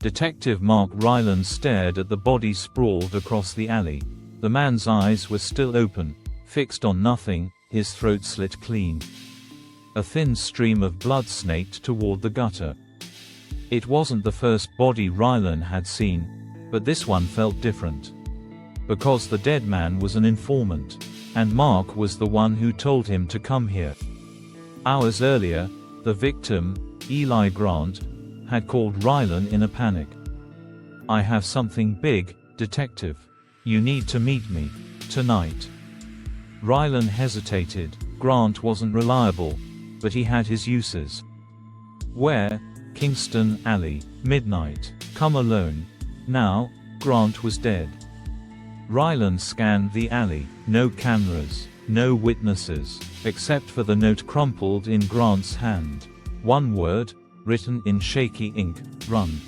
Detective Mark Ryland stared at the body sprawled across the alley. The man's eyes were still open, fixed on nothing, his throat slit clean. A thin stream of blood snaked toward the gutter. It wasn't the first body Ryland had seen, but this one felt different. Because the dead man was an informant, and Mark was the one who told him to come here. Hours earlier, the victim, Eli Grant, had called Ryland in a panic. "I have something big, detective. You need to meet me tonight." Ryland hesitated. Grant wasn't reliable, but he had his uses. "Where?" "Kingston Alley, midnight. Come alone." Now, Grant was dead. Ryland scanned the alley. No cameras, no witnesses, except for the note crumpled in Grant's hand. One word, written in shaky ink: "Run."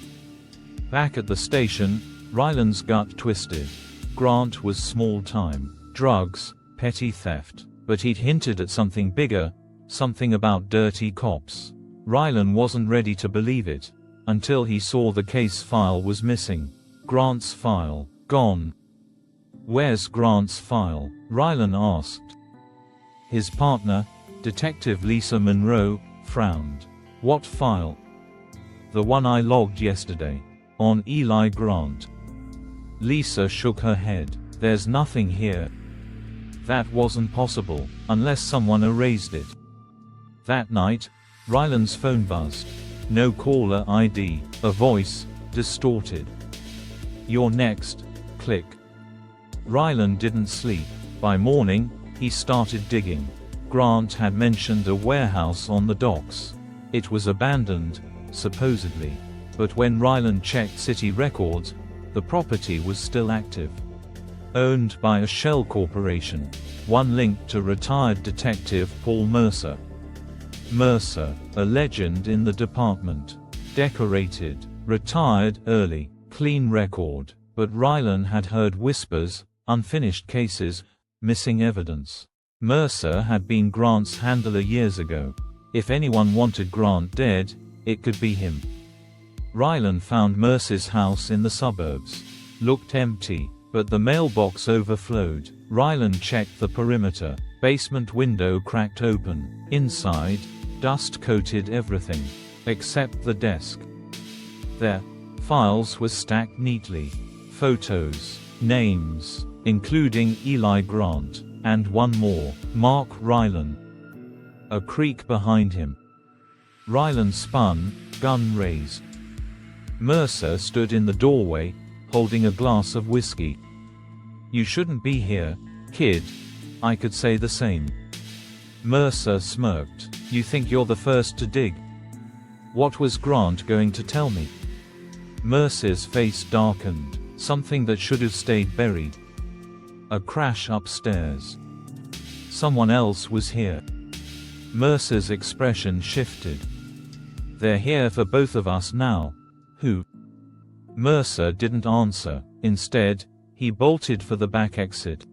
Back at the station, Ryland's gut twisted. Grant was small-time. Drugs, petty theft. But he'd hinted at something bigger, something about dirty cops. Ryland wasn't ready to believe it, until he saw the case file was missing. Grant's file, gone. "Where's Grant's file?" Ryland asked. His partner, Detective Lisa Monroe, frowned. "What file?" "The one I logged yesterday. On Eli Grant." Lisa shook her head. "There's nothing here." That wasn't possible, unless someone erased it. That night, Ryland's phone buzzed. No caller ID, a voice, distorted. "You're next." Click. Ryland didn't sleep. By morning, he started digging. Grant had mentioned a warehouse on the docks. It was abandoned, supposedly. But when Ryland checked city records, the property was still active. Owned by a shell corporation. One linked to retired detective Paul Mercer. Mercer, a legend in the department. Decorated. Retired early. Clean record. But Ryland had heard whispers, unfinished cases, missing evidence. Mercer had been Grant's handler years ago. If anyone wanted Grant dead, it could be him. Ryland found Mercer's house in the suburbs. Looked empty, but the mailbox overflowed. Ryland checked the perimeter. Basement window cracked open. Inside, dust coated everything. Except the desk. There, files were stacked neatly. Photos, names, including Eli Grant, and one more, Mark Ryland. A creak behind him. Ryland spun, gun raised. Mercer stood in the doorway, holding a glass of whiskey. "You shouldn't be here, kid." "I could say the same." Mercer smirked. "You think you're the first to dig?" "What was Grant going to tell me?" Mercer's face darkened. "Something that should have stayed buried." A crash upstairs. Someone else was here. Mercer's expression shifted. "They're here for both of us now." "Who?" Mercer didn't answer. Instead, he bolted for the back exit.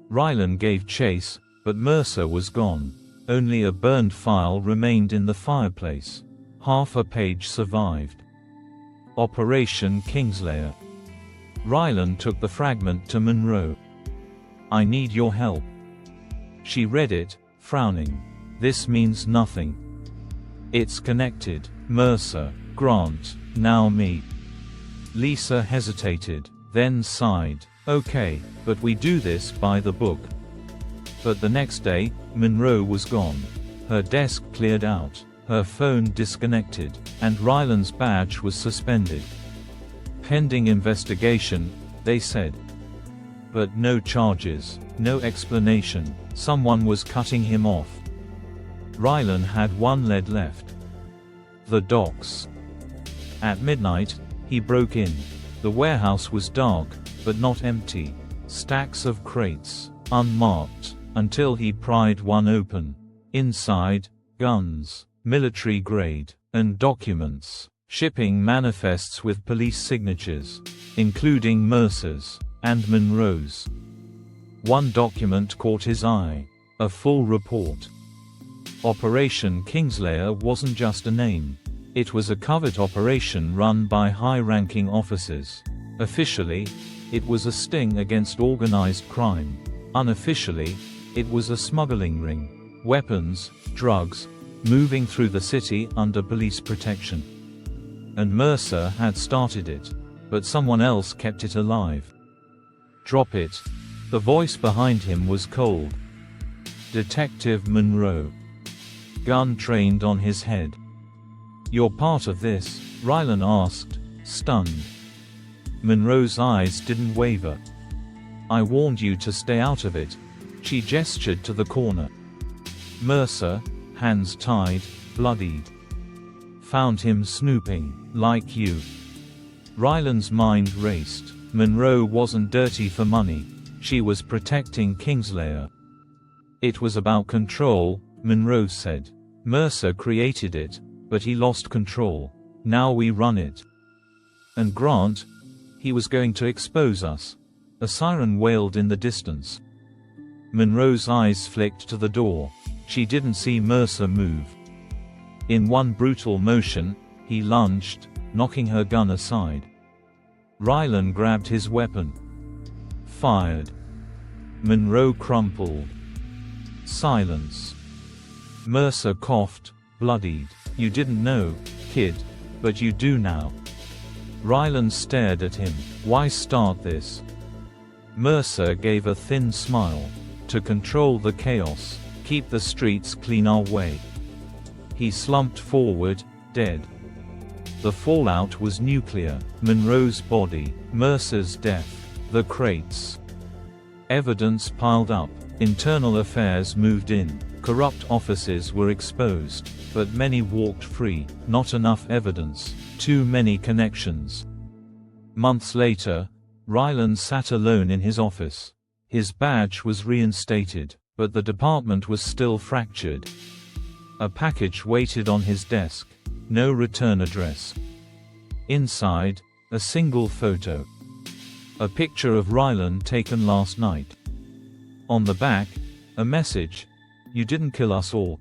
Ryland gave chase, but Mercer was gone. Only a burned file remained in the fireplace. Half a page survived. Operation Kingslayer. Ryland took the fragment to Monroe. "I need your help." She read it, frowning. "This means nothing." "It's connected. Mercer, Grant, now me." Lisa hesitated, then sighed. "Okay, but we do this by the book." But the next day, Monroe was gone. Her desk cleared out, her phone disconnected, and Ryland's badge was suspended. Pending investigation, they said. But no charges, no explanation. Someone was cutting him off. Ryland had one lead left. The docks. At midnight, he broke in. The warehouse was dark, but not empty. Stacks of crates, unmarked, until he pried one open. Inside, guns, military grade, and documents. Shipping manifests with police signatures, including Mercer's and Monroe's. One document caught his eye. A full report. Operation Kingslayer wasn't just a name. It was a covert operation run by high-ranking officers. Officially, it was a sting against organized crime. Unofficially, it was a smuggling ring. Weapons, drugs, moving through the city under police protection. And Mercer had started it. But someone else kept it alive. "Drop it." The voice behind him was cold. Detective Monroe. Gun trained on his head. "You're part of this?" Rylan asked, stunned. Monroe's eyes didn't waver. "I warned you to stay out of it." She gestured to the corner. Mercer, hands tied, bloodied. "Found him snooping, like you." Rylan's mind raced. Monroe wasn't dirty for money. She was protecting Kingslayer. "It was about control," Monroe said. "Mercer created it, but he lost control. Now we run it. And Grant, he was going to expose us." A siren wailed in the distance. Monroe's eyes flicked to the door. She didn't see Mercer move. In one brutal motion, he lunged, knocking her gun aside. Rylan grabbed his weapon. Fired. Monroe crumpled. Silence. Mercer coughed, bloodied. "You didn't know, kid. But you do now." Rylan stared at him. "Why start this?" Mercer gave a thin smile. "To control the chaos. Keep the streets clean our way." He slumped forward, dead. The fallout was nuclear. Monroe's body, Mercer's death, the crates. Evidence piled up. Internal affairs moved in. Corrupt offices were exposed, but many walked free. Not enough evidence. Too many connections. Months later, Rylan sat alone in his office. His badge was reinstated, but the department was still fractured. A package waited on his desk. No return address. Inside, a single photo. A picture of Rylan taken last night. On the back, a message: "You didn't kill us all."